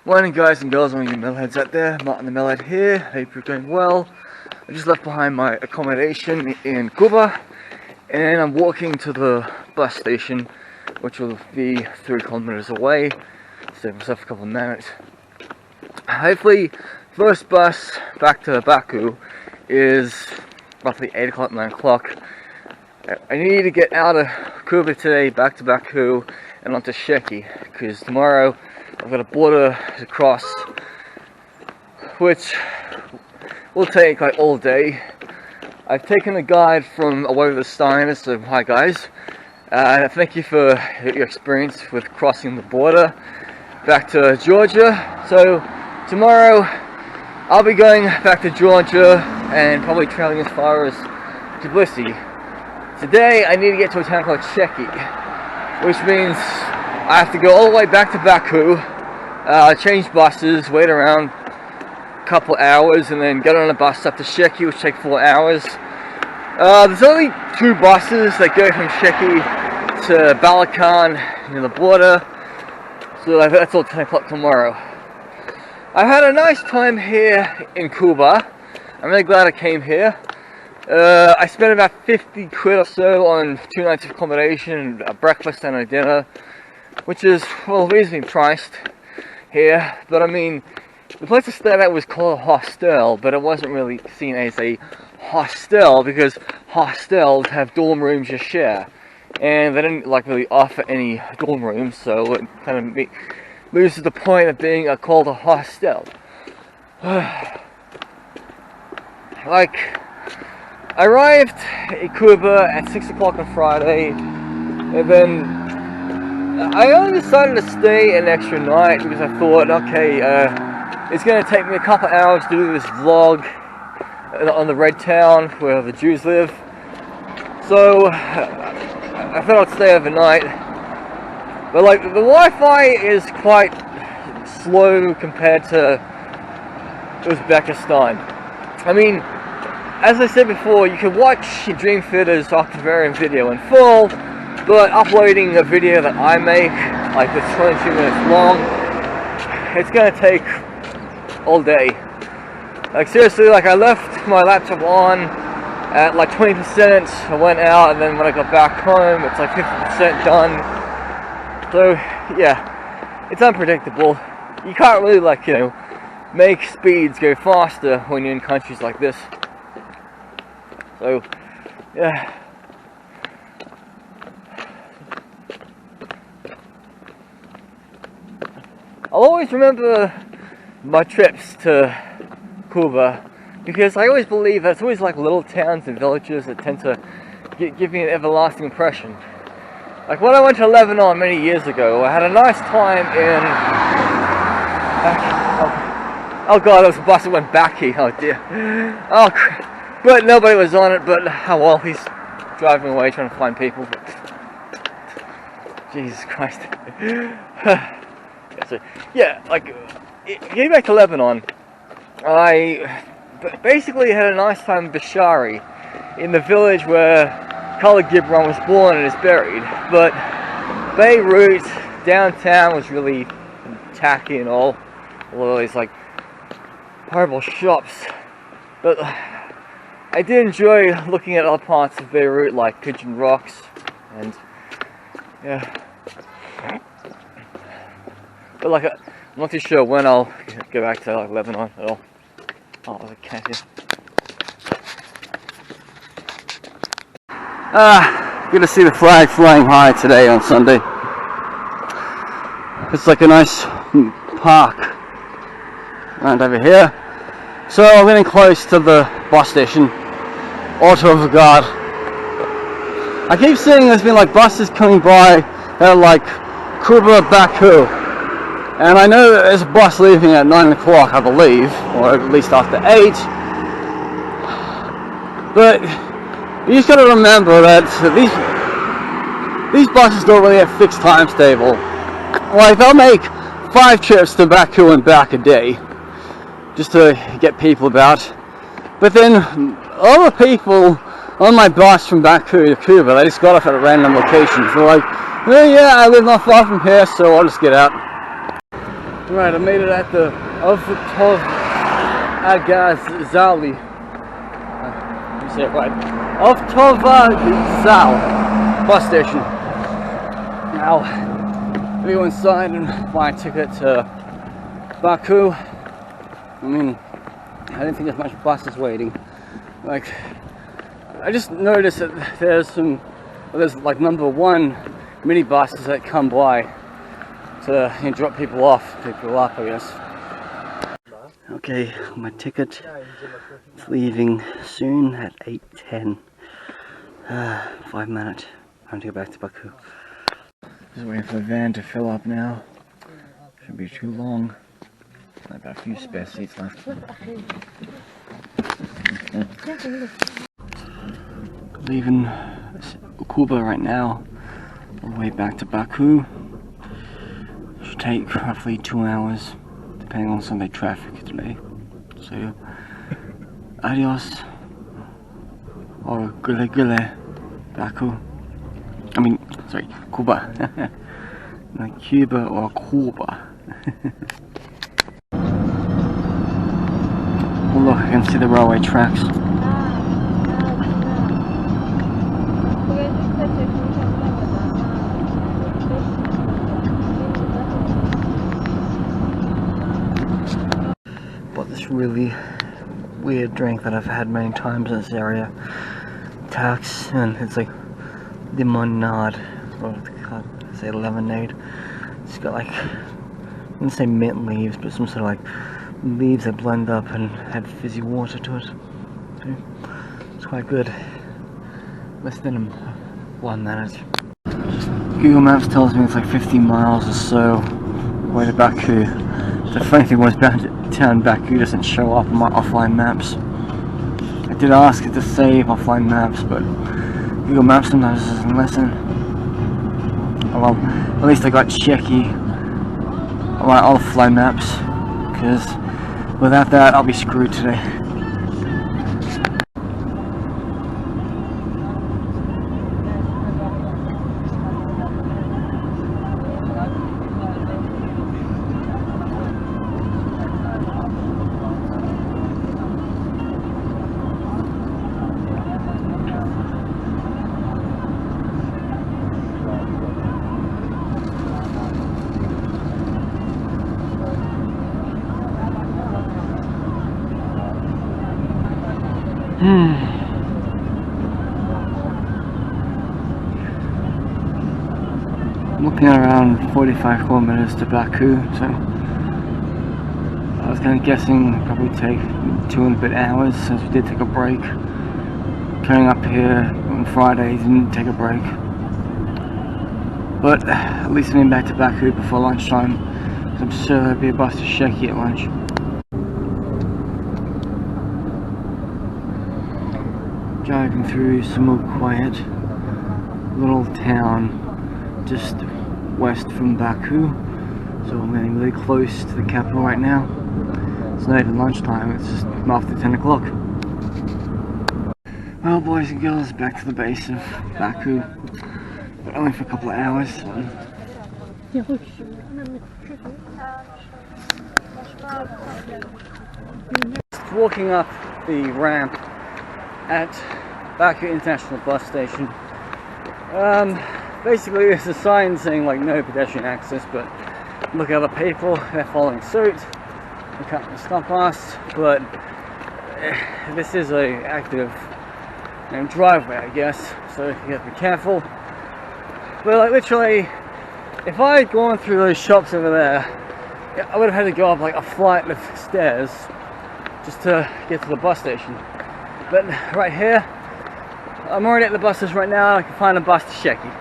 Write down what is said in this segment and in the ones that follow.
Morning guys and girls, all you Metalheads out there. Martin the Metalhead here. Hope you're doing well. I just left behind my accommodation in Quba and I'm walking to the bus station, which will be 3 kilometers away. Save myself a couple of minutes. Hopefully, first bus back to Baku is roughly 8 o'clock, 9 o'clock. I need to get out of Quba today, back to Baku and onto Sheki, because tomorrow I've got a border to cross, which will take like all day. I've taken a guide from Away with the Stein, so hi guys. Thank you for your experience with crossing the border back to Georgia. So tomorrow I'll be going back to Georgia and probably traveling as far as Tbilisi. Today I need to get to a town called Sheki, which means I have to go all the way back to Baku, change buses, wait around a couple hours, and then get on a bus up to Sheki, which takes 4 hours. There's only 2 buses that go from Sheki to Balakan near the border, so that's all 10 o'clock tomorrow. I've had a nice time here in Quba. I'm really glad I came here. I spent about 50 quid or so on 2 nights of accommodation, a breakfast and a dinner, which is, well, reasonably priced here. But I mean, the place I stayed at was called a hostel, but it wasn't really seen as a hostel because hostels have dorm rooms you share, and they didn't like really offer any dorm rooms, so it kind of loses the point of being called a hostel. Like, I arrived in Quba at 6 o'clock on Friday, and then I only decided to stay an extra night because I thought, okay, it's going to take me a couple hours to do this vlog on the Red Town where the Jews live. So I thought I'd stay overnight. But like, the Wi-Fi is quite slow compared to Uzbekistan. I mean, as I said before, you can watch your Dream Theater's Octavarium video in full, but uploading a video that I make, like that's 22 minutes long, it's gonna take all day. Like seriously, like I left my laptop on at like 20%, I went out, and then when I got back home, it's like 50% done. So yeah, it's unpredictable. You can't really, like, you know, make speeds go faster when you're in countries like this. So yeah. I'll always remember my trips to Quba because I always believe that it's always like little towns and villages that tend to give me an everlasting impression. Like when I went to Lebanon many years ago, I had a nice time in... oh god, there was a bus that went Baku, oh dear. Oh crap. But nobody was on it, but oh well, he's driving away trying to find people. Jesus Christ. So, yeah, like, getting back to Lebanon, I basically had a nice time in Bashari, in the village where Khalid Gibran was born and is buried. But Beirut, downtown, was really tacky and all these, like, horrible shops. But I did enjoy looking at other parts of Beirut, like Pigeon Rocks, and, yeah. But like, I'm not too sure when I'll go back to like Lebanon at all. Oh, there's a cat here. Good to see the flag flying high today on Sunday. It's like a nice park right over here. So I'm getting close to the bus station, Auto Guard. I keep seeing there's been like buses coming by that are like Quba Baku. And I know there's a bus leaving at 9 o'clock, I believe, or at least after 8. But you just gotta remember that these buses don't really have fixed timetable. Like, they'll make 5 trips to Baku and back a day, just to get people about. But then, all the people on my bus from Baku to Quba, they just got off at random locations. They're like, oh yeah, I live not far from here, so I'll just get out. Right, I made it at the Avtov Agazali. Let me say it right. Avtovazal bus station. Now, we go inside and buy a ticket to Baku. I mean, I didn't think there's much buses waiting. Like, I just noticed that there's like number 1 mini buses that come by to drop people off, pick people up, I guess. Okay, my ticket is leaving soon at 8:10. 5 minutes. Time to go back to Baku. Just waiting for the van to fill up now. Shouldn't be too long. I've got a few spare seats left. Leaving Quba right now, on the way back to Baku. Should take roughly 2 hours, depending on Sunday traffic today. So, adios, or gule gule, Baku. I mean, sorry, Quba. Like Cuba or Quba. Oh look, I can see the railway tracks. Bought this really weird drink that I've had many times in this area. Tax, and it's like limonade, or I say lemonade. It's got like, I wouldn't say mint leaves, but some sort of like leaves that blend up and add fizzy water to it. So it's quite good. Less than 1 minute. Google Maps tells me it's like 50 miles or so away to Baku. The funny thing was, downtown Baku doesn't show up on my offline maps. I did ask it to save offline maps, but Google Maps sometimes doesn't listen. Oh, well, at least I got Sheki on my offline maps, because without that I'll be screwed today. I'm looking at around 45 kilometers to Baku, so I was kind of guessing it'd probably take 2 and a bit hours, since we did take a break. Coming up here on Friday didn't take a break, but at least I'm getting back to Baku before lunchtime, so I'm sure there'll be a bus to Sheki at lunch. Driving through some more quiet little town just west from Baku, so I'm getting really close to the capital right now. It's not even lunchtime, it's just after 10 o'clock. Well, boys and girls, back to the base of Baku, but only for a couple of hours. Just walking up the ramp at Baku International Bus Station. Basically there's a sign saying like no pedestrian access, but look at other people, they're following suit. They can't stop us, but this is a active driveway, I guess, so you have to be careful. But like literally, if I had gone through those shops over there, I would have had to go up like a flight of stairs just to get to the bus station. But right here, I'm already at the buses right now. I can find a bus to Sheki.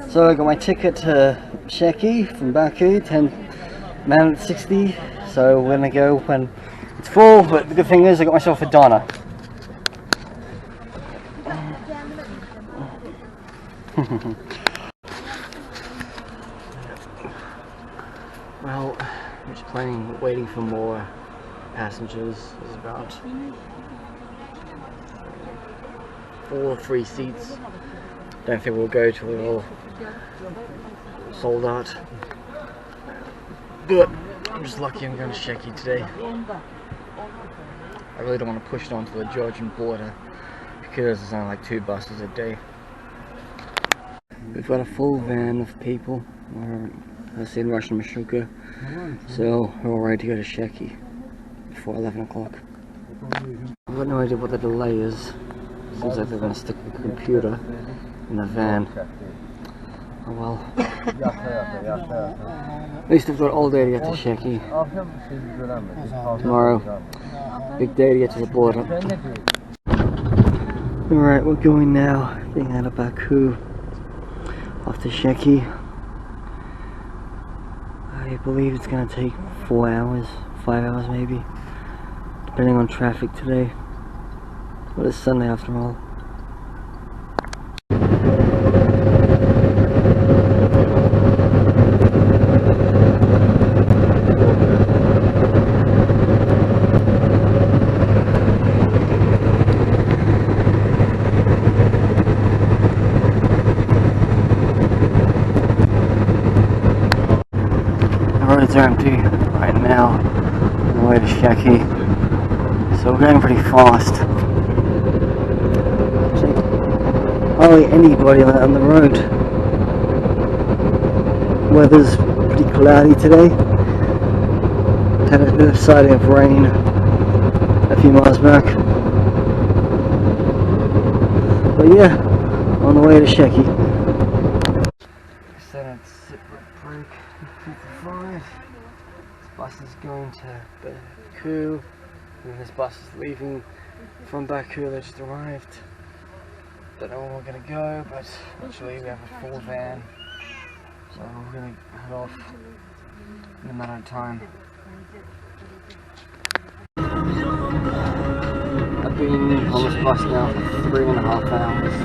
So I got my ticket to Sheki from Baku, 10:60. So we're gonna go when it's full. But the good thing is I got myself a doner. Well, I'm just waiting for more passengers. There's about 4 free seats. Don't think we'll go till we're all sold out. But I'm just lucky I'm going to Sheki today. I really don't want to push it onto the Georgian border because there's only like 2 buses a day. We've got a full van of people. I've seen Russian Mashuka, so we're all ready to go to Sheki before 11 o'clock. I've got no idea what the delay is. Seems like they're going to stick the computer in the van. Oh well. At least I've got all day to get to Sheki. Tomorrow, big day to get to the border. Alright, we're going now, being out of Baku, off to Sheki. I believe it's going to take 4 hours, 5 hours maybe, depending on traffic today. But it's Sunday after all. The roads are empty right now on the way to Sheki, so we're going pretty fast. Hardly anybody on the road. Weather's pretty cloudy today. Had a bit of sighting of rain a few miles back. But yeah, on the way to Sheki. Set at separate break 55. This bus is going to Baku, and this bus is leaving from Baku. They just arrived. Don't know where we're going to go, but actually we have a full van, so we're going to head off in a matter of time. I've been on this bus now for 3.5 hours.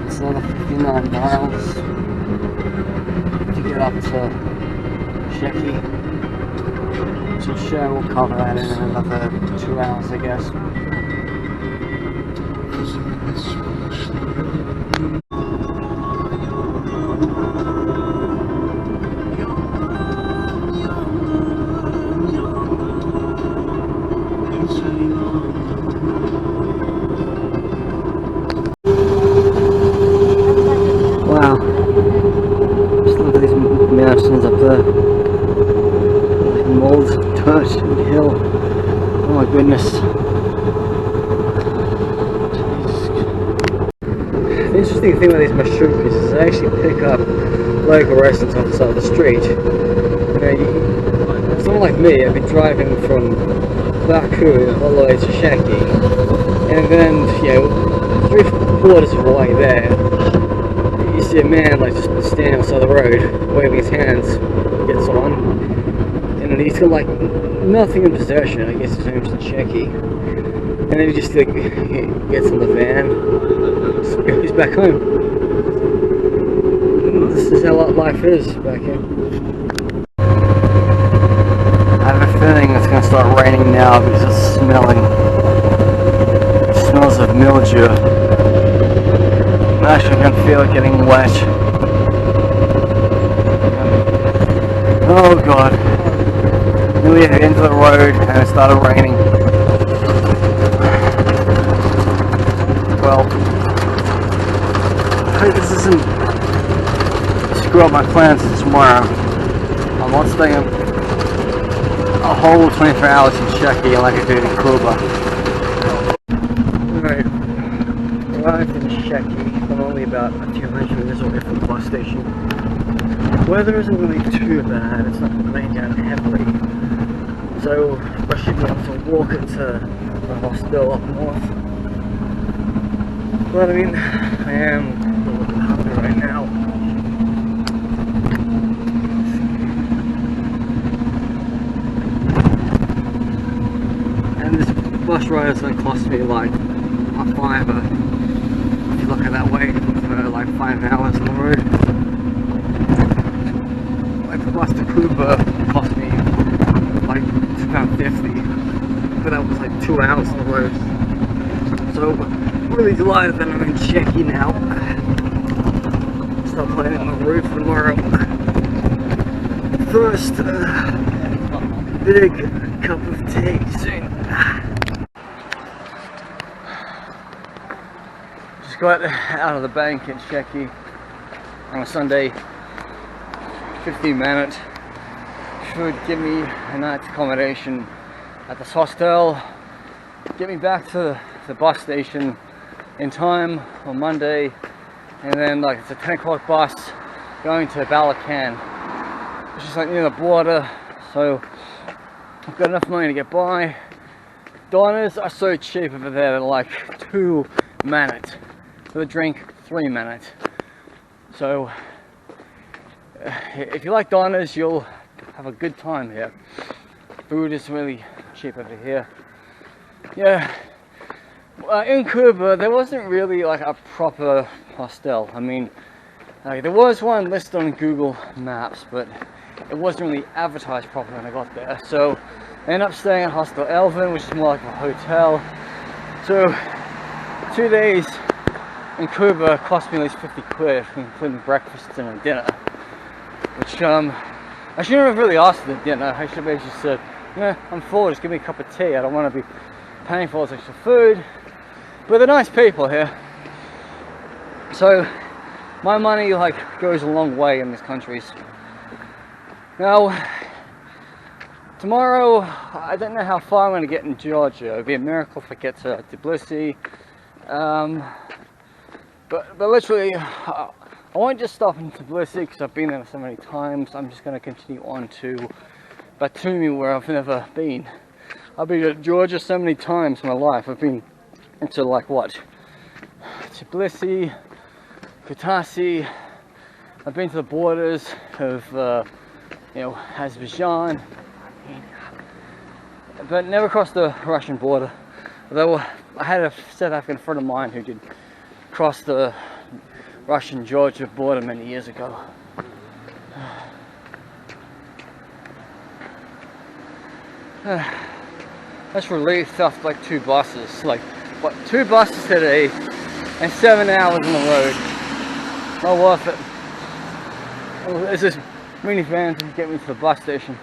It's another 59 miles to get up to Sheki, which I'm sure we'll cover that in another 2 hours, I guess. Wow, just look at these mountains up there, like mold, dirt and hill. Oh my goodness. The interesting thing with these Mashukas is they actually pick up local residents off the side of the street. Someone like me, I've been driving from Baku all the way to Sheki, and then, 3/4 of the way there, you see a man like just standing outside the road, waving his hands, gets on, and he's got like nothing in possession. I guess his name's Sheki, and then he just like gets in the van, he's back home. This is how life is back here. I have a feeling it's going to start raining now because it's smelling. It smells of mildew. I'm actually going to feel it getting wet. Oh god. Nearly at the end of the road and it started raining. Well, I hope this doesn't screw up my plans for tomorrow. I'm not staying a whole 24 hours in Sheki like I did in Quba. Alright, arrived in Sheki. I'm only about a few hundred meters away from the bus station. Weather isn't really too bad, it's not raining down heavily. So I should be able to walk into the hostel up north. But I mean, I am a little bit hungry right now. And this bus ride is going to cost me like a $5 if you look at that way for like 5 hours on the road. Like the bus to Quba cost me like £2.50, but that was like 2 hours on the road. So I'm really delighted that I'm in Sheki now. Start playing on the roof tomorrow. first big cup of tea soon. Just got out of the bank in Sheki on a Sunday. 15-minute should give me a night's accommodation at this hostel, get me back to the bus station in time on Monday, and then like it's a 10 o'clock bus going to Baku, which is like near the border, so I've got enough money to get by. Diners are so cheap over there, they're like 2 minutes for the drink, 3 minutes. So if you like diners, you'll have a good time here. Food is really cheap over here. Yeah, in Quba there wasn't really like a proper hostel. I mean, there was one listed on Google Maps, but it wasn't really advertised properly when I got there. So I ended up staying at Hostel Elvin, which is more like a hotel. So 2 days in Quba cost me at least 50 quid, including breakfast and a dinner. Which I shouldn't have really asked for the dinner. I should have basically said, yeah, I'm full, just give me a cup of tea. I don't want to be paying for all this extra food. But they're nice people here. So my money like goes a long way in these countries. Now, tomorrow, I don't know how far I'm going to get in Georgia. It would be a miracle if I get to Tbilisi. But literally, I won't just stop in Tbilisi because I've been there so many times. I'm just going to continue on to Baku, where I've never been. I've been to Georgia so many times in my life. I've been to like what? Tbilisi, Kutaisi. I've been to the borders of Azerbaijan, but never crossed the Russian border. Although I had a South African friend of mine who did cross the Russian-Georgia border many years ago. That's relief after like 2 buses. Like, what, 2 buses today and 7 hours on the road. Not worth it. There's this minivan to get me to the bus station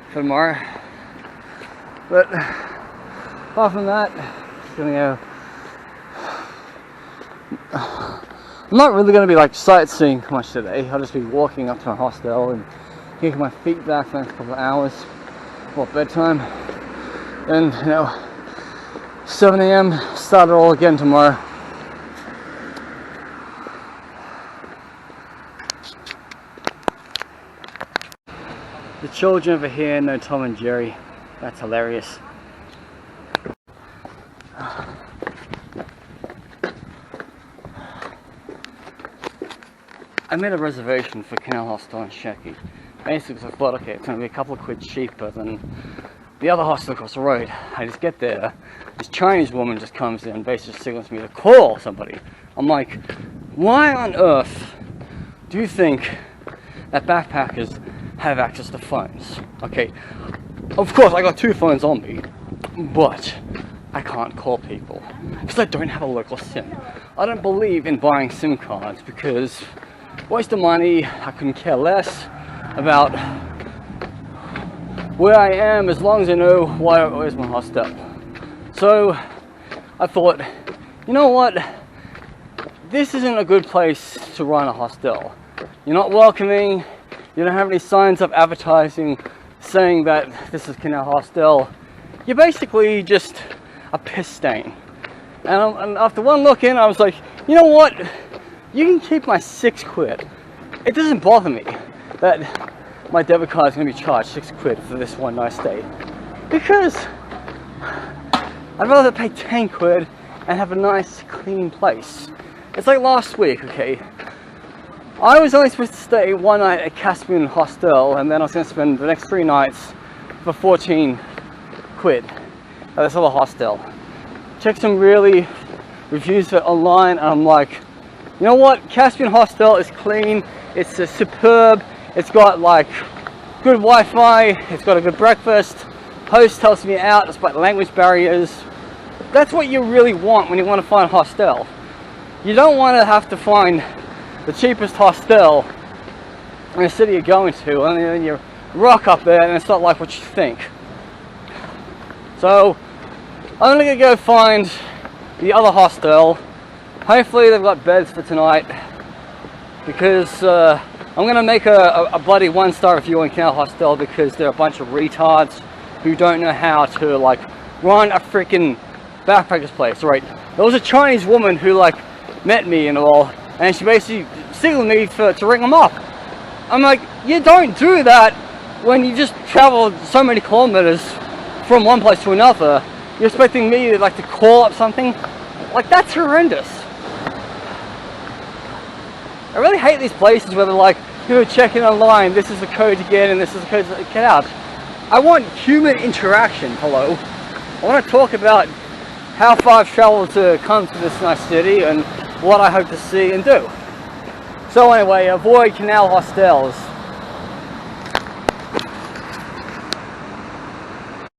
for tomorrow. But apart from that, just gonna go. I'm not really going to be like sightseeing much today. I'll just be walking up to my hostel and kicking my feet back for the next couple of hours for bedtime. And 7 AM, start it all again tomorrow. The children over here know Tom and Jerry. That's hilarious. I made a reservation for Canal Hostel in Sheki. Basically, because I thought, okay, it's going to be a couple of quid cheaper than the other hostel across the road. I just get there, this Chinese woman just comes in and basically signals me to call somebody. I'm like, why on earth do you think that backpackers have access to phones? Okay, of course I got 2 phones on me, but I can't call people because I don't have a local SIM. I don't believe in buying SIM cards because waste of money. I couldn't care less about where I am as long as I know where's my hostel. So I thought, you know what, this isn't a good place to run a hostel. You're not welcoming, you don't have any signs of advertising saying that this is Canal Hostel. You're basically just a piss stain. And after one look in, I was like, you know what, you can keep my 6 quid. It doesn't bother me that my debit card is going to be charged 6 quid for this one night stay, because I'd rather pay 10 quid and have a nice clean place. It's like last week, okay, I was only supposed to stay one night at Caspian Hostel, and then I was going to spend the next 3 nights for 14 quid at this other hostel. Checked some really reviews for it online, and I'm like, you know what, Caspian Hostel is clean, it's superb, it's got like good Wi-Fi, it's got a good breakfast, host helps me out despite language barriers. That's what you really want when you want to find a hostel. You don't want to have to find the cheapest hostel in the city you're going to, and then you rock up there and it's not like what you think. So I'm gonna go find the other hostel. Hopefully they've got beds for tonight, because I'm gonna make a bloody 1-star review on Canal Hostel, because they're a bunch of retards who don't know how to like run a freaking backpackers place. Right, there was a Chinese woman who like met me and all, and she basically signaled me to ring them up. I'm like, you don't do that when you just travel so many kilometers from one place to another. You're expecting me to like to call up something? Like, that's horrendous. I really hate these places where they're like, you know, checking online, this is the code to get in, this is the code to get out. I want human interaction, hello. I want to talk about how far I've traveled to come to this nice city and what I hope to see and do. So anyway, avoid canal hostels.